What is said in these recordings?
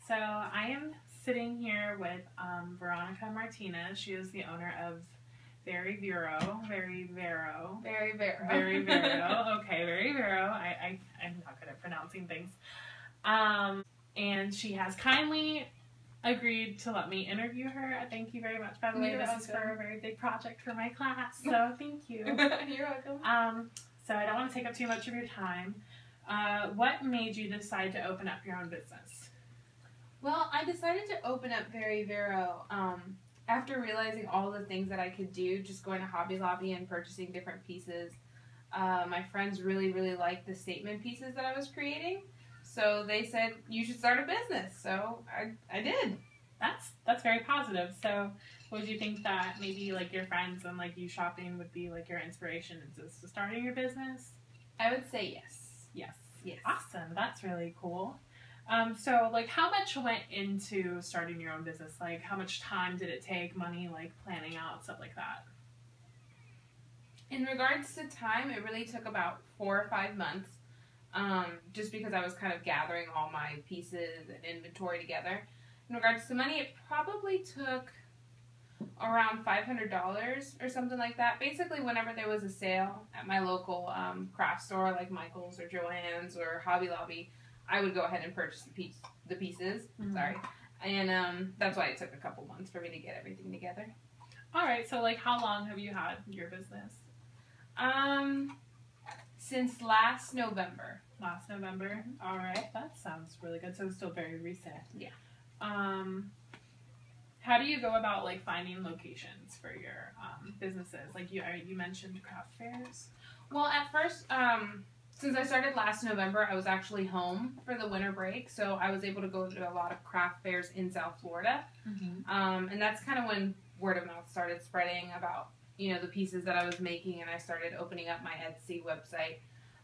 So I am sitting here with Veronica Martinez. She is the owner of Vero. Okay, Very Vero. I'm not good at pronouncing things. And she has kindly agreed to let me interview her. Thank you very much. By the way, this is for a very big project for my class, so thank you. You're welcome. So I don't want to take up too much of your time. What made you decide to open up your own business? Well, I decided to open up Vero after realizing all the things that I could do, just going to Hobby Lobby and purchasing different pieces. My friends really liked the statement pieces that I was creating, so they said, you should start a business, so I did. That's very positive. So would you think that maybe like your friends and like you shopping would be like your inspiration into starting your business? I would say yes. Yes. Awesome. That's really cool. So like how much went into starting your own business? Like how much time did it take, money, like planning out, stuff like that? In regards to time, it really took about 4 or 5 months, just because I was kind of gathering all my pieces and inventory together. In regards to money, it probably took around $500 or something like that. Basically, whenever there was a sale at my local craft store like Michael's or Joann's or Hobby Lobby, I would go ahead and purchase the pieces. Mm-hmm. Sorry. And that's why it took a couple months for me to get everything together. All right. So, like, how long have you had your business? Since last November. Last November? All right. That sounds really good. So, it's still very recent. Yeah. How do you go about, like, finding locations for your businesses? Like, you mentioned craft fairs. Well, at first, since I started last November, I was actually home for the winter break, so I was able to go to a lot of craft fairs in South Florida. Mm-hmm. And that's kind of when word of mouth started spreading about, you know, the pieces that I was making, and I started opening up my Etsy website.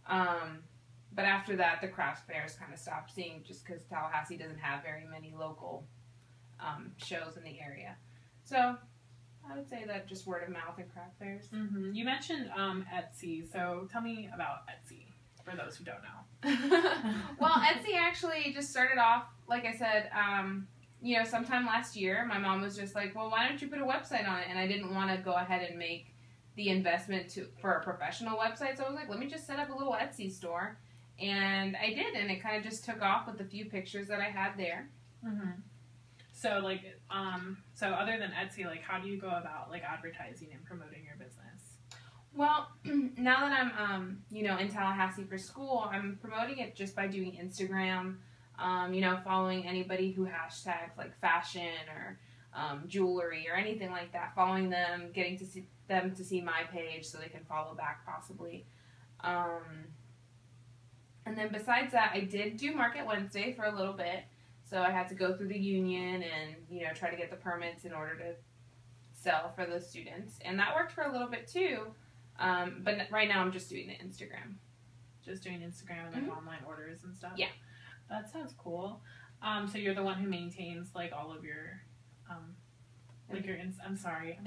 But after that, the craft fairs kind of stopped seeing, just because Tallahassee doesn't have very many local shows in the area. So I would say that just word of mouth and craft fairs. Mm-hmm. You mentioned Etsy, so tell me about Etsy for those who don't know. Well, Etsy actually just started off, like I said, you know, sometime last year. My mom was just like, well, why don't you put a website on it? And I didn't want to go ahead and make the investment for a professional website, so I was like, let me just set up a little Etsy store. And I did, and it kind of just took off with the few pictures that I had there. Mm-hmm. So, like, so other than Etsy, like, how do you go about, like, advertising and promoting your business? Well, now that I'm, you know, in Tallahassee for school, I'm promoting it just by doing Instagram, you know, following anybody who hashtags, like, fashion or jewelry or anything like that, following them, getting to see them to see my page so they can follow back possibly. And then besides that, I did do Market Wednesday for a little bit. So I had to go through the union and, you know, try to get the permits in order to sell for the students. And that worked for a little bit too. But right now I'm just doing the Instagram. Just doing Instagram and like Mm-hmm. online orders and stuff? Yeah. That sounds cool. So you're the one who maintains like all of your, like your, inventory? Sorry.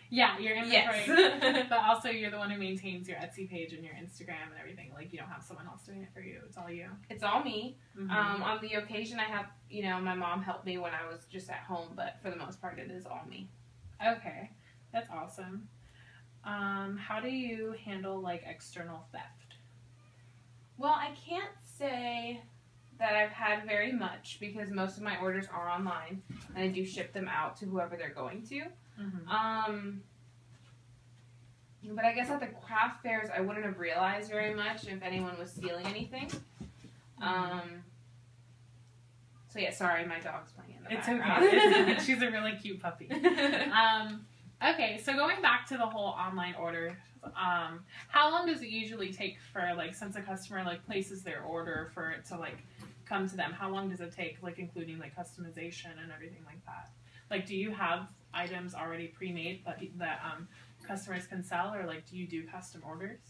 Yeah, your inventory. Yes. But also you're the one who maintains your Etsy page and your Instagram and everything. Like you don't have someone else doing it for you. It's all you. It's all me. Mm-hmm. On the occasion I have, you know, my mom helped me when I was just at home, but for the most part it is all me. Okay. That's awesome. How do you handle like external theft? Well, I can't say that I've had very much because most of my orders are online and I do ship them out to whoever they're going to. Mm-hmm. But I guess at the craft fairs I wouldn't have realized very much if anyone was stealing anything. So yeah, sorry, my dog's playing in the background. It's okay. She's a really cute puppy. Okay, so going back to the whole online order, how long does it usually take for, like, since a customer, like, places their order for it to, like, come to them? How long does it take, like, including, like, customization and everything like that? Like, do you have items already pre-made that customers can sell, or, like, do you do custom orders?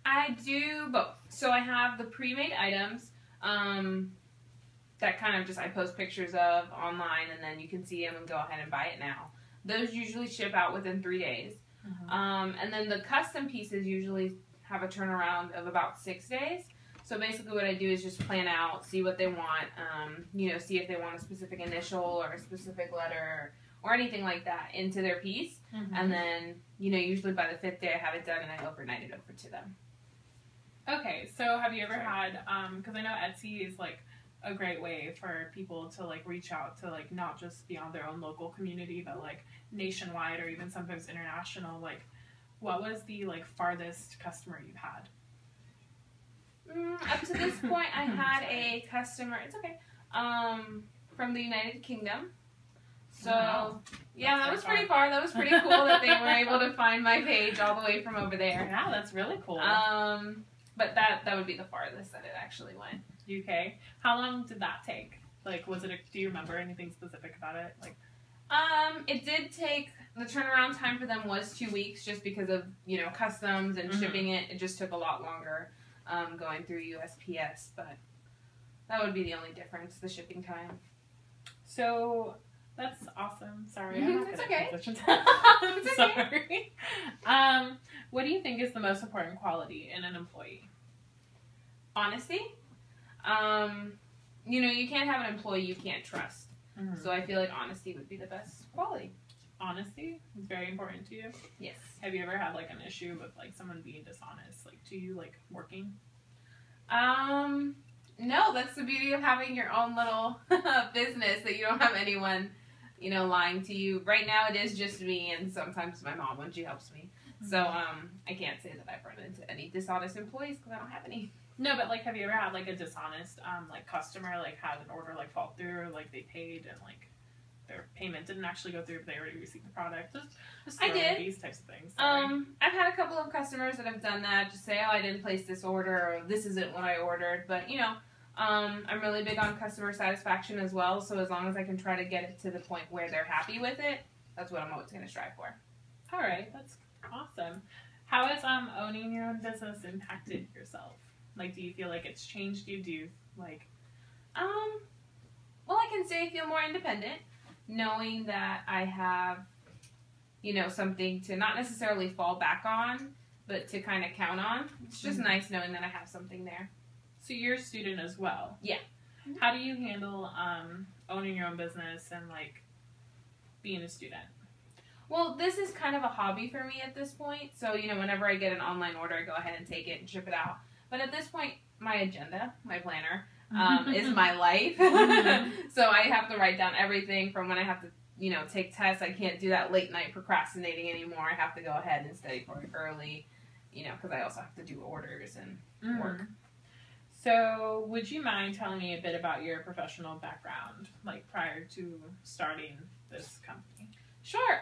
I do both. So I have the pre-made items that kind of just I post pictures of online, and then you can see them and go ahead and buy it now. Those usually ship out within 3 days. Mm-hmm. And then the custom pieces usually have a turnaround of about 6 days. So basically what I do is just plan out, see what they want, see if they want a specific initial or a specific letter or anything like that into their piece. Mm-hmm. And then, usually by the 5th day I have it done and I overnight it over to them. Okay, so have you ever had, because I know Etsy is like a great way for people to like reach out to like not just beyond their own local community, but like nationwide or even sometimes international. Like, what was the like farthest customer you've had? Up to this point, I had a customer. It's okay. From the United Kingdom. So yeah, that was pretty far. That was pretty cool that they were able to find my page all the way from over there. Yeah, that's really cool. But that would be the farthest that it actually went. UK. How long did that take? Like, do you remember anything specific about it? Like, it did take, the turnaround time for them was 2 weeks just because of, customs and shipping it. It just took a lot longer, going through USPS, but that would be the only difference, the shipping time. So, that's awesome. Sorry, I'm not good at transitions. It's Sorry. What do you think is the most important quality in an employee? Honesty. You can't have an employee you can't trust. Mm-hmm. So I feel like honesty would be the best quality. Honesty is very important to you? Yes. Have you ever had like an issue with like someone being dishonest? Like, do you like working? No, that's the beauty of having your own little business, that you don't have anyone, lying to you. Right now it is just me and sometimes my mom when she helps me. Mm-hmm. So, I can't say that I've run into any dishonest employees because I don't have any. No, but like, have you ever had like a dishonest customer like had an order like fall through, or like they paid and like their payment didn't actually go through, but they already received the product? Just I did these types of things. Sorry. I've had a couple of customers that have done that. Just say, oh, I didn't place this order, or this isn't what I ordered. But I'm really big on customer satisfaction as well. So as long as I can try to get it to the point where they're happy with it, that's what I'm always going to strive for. All right, that's awesome. How has owning your own business impacted yourself? Like, do you feel like it's changed you? Do you, like... Well, I can say I feel more independent, knowing that I have, something to not necessarily fall back on, but to kind of count on. It's just nice knowing that I have something there. So you're a student as well? Yeah. How do you handle owning your own business and, like, being a student? Well, this is kind of a hobby for me at this point. So, whenever I get an online order, I go ahead and take it and ship it out. But at this point, my agenda, my planner, is my life. So I have to write down everything from when I have to, take tests. I can't do that late night procrastinating anymore. I have to go ahead and study for it early, because I also have to do orders and work. So would you mind telling me a bit about your professional background, like prior to starting this company? Sure.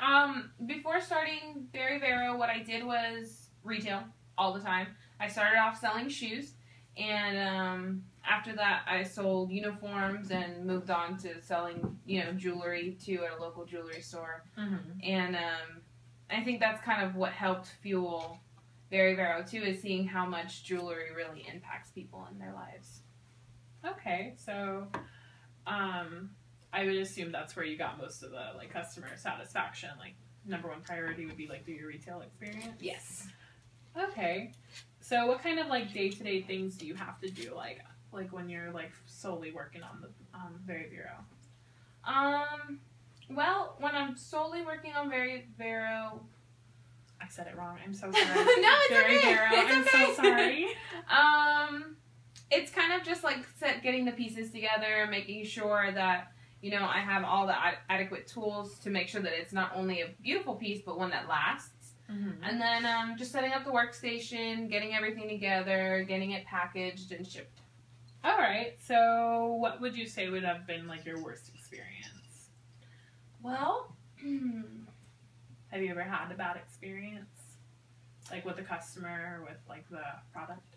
Before starting Vero, what I did was retail all the time. I started off selling shoes, and after that I sold uniforms and moved on to selling, jewelry too at a local jewelry store. Mm-hmm. And I think that's kind of what helped fuel Vero too, is seeing how much jewelry really impacts people in their lives. Okay, so I would assume that's where you got most of the like customer satisfaction. Like, number one priority would be like through your retail experience. Yes. Okay. So what kind of like day-to-day things do you have to do like when you're like solely working on the Vero? Well, when I'm solely working on Vero, I said it wrong. I'm so sorry. No, it's okay. Vero. I'm so sorry. It's kind of just like getting the pieces together, making sure that I have all the adequate tools to make sure that it's not only a beautiful piece, but one that lasts. Mm-hmm. And then just setting up the workstation, getting everything together, getting it packaged and shipped. All right. So what would you say would have been like your worst experience? Well, have you ever had a bad experience? Like with the customer or with like the product?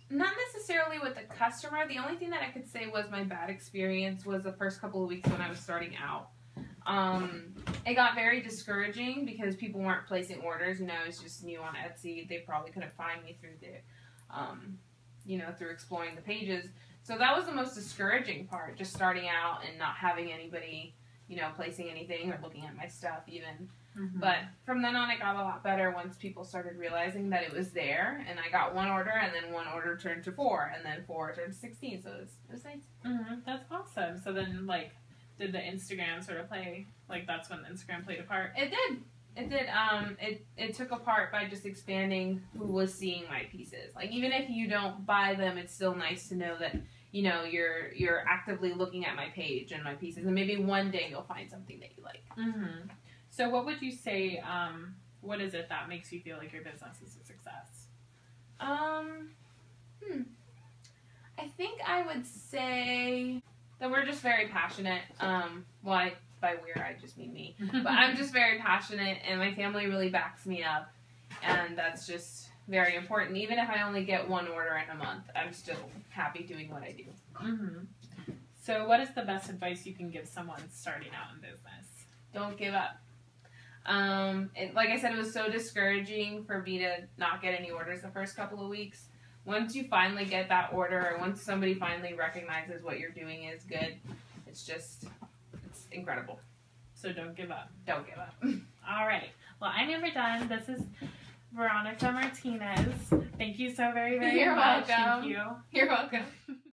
Not necessarily with the customer. The only thing that I could say was my bad experience was the first couple of weeks when I was starting out. It got very discouraging because people weren't placing orders. I was just new on Etsy. They probably couldn't find me through through exploring the pages. So that was the most discouraging part, just starting out and not having anybody, placing anything or looking at my stuff even. Mm-hmm. But from then on, it got a lot better once people started realizing that it was there. And I got one order, and then one order turned to 4, and then 4 turned to 16. So it was nice. Mm-hmm. That's awesome. So then, like, did the Instagram sort of play, like, that's when Instagram played a part? It did. It did. It took a part by just expanding who was seeing my pieces. Like, even if you don't buy them, it's still nice to know that, you're actively looking at my page and my pieces, and maybe one day you'll find something that you like. Mm-hmm. So what would you say, what is it that makes you feel like your business is a success? I think I would say that we're just very passionate. By we're, I just mean me. But I'm just very passionate, and my family really backs me up, and that's just very important. Even if I only get one order in a month, I'm still happy doing what I do. Mm-hmm. So what is the best advice you can give someone starting out in business? Don't give up. Like I said, it was so discouraging for me to not get any orders the first couple of weeks. Once you finally get that order, or once somebody finally recognizes what you're doing is good, it's incredible. So don't give up. Don't give up. All right. Well, I'm never done. This is Veronica Martinez. Thank you so very, very You're much. welcome. Thank you. You're welcome.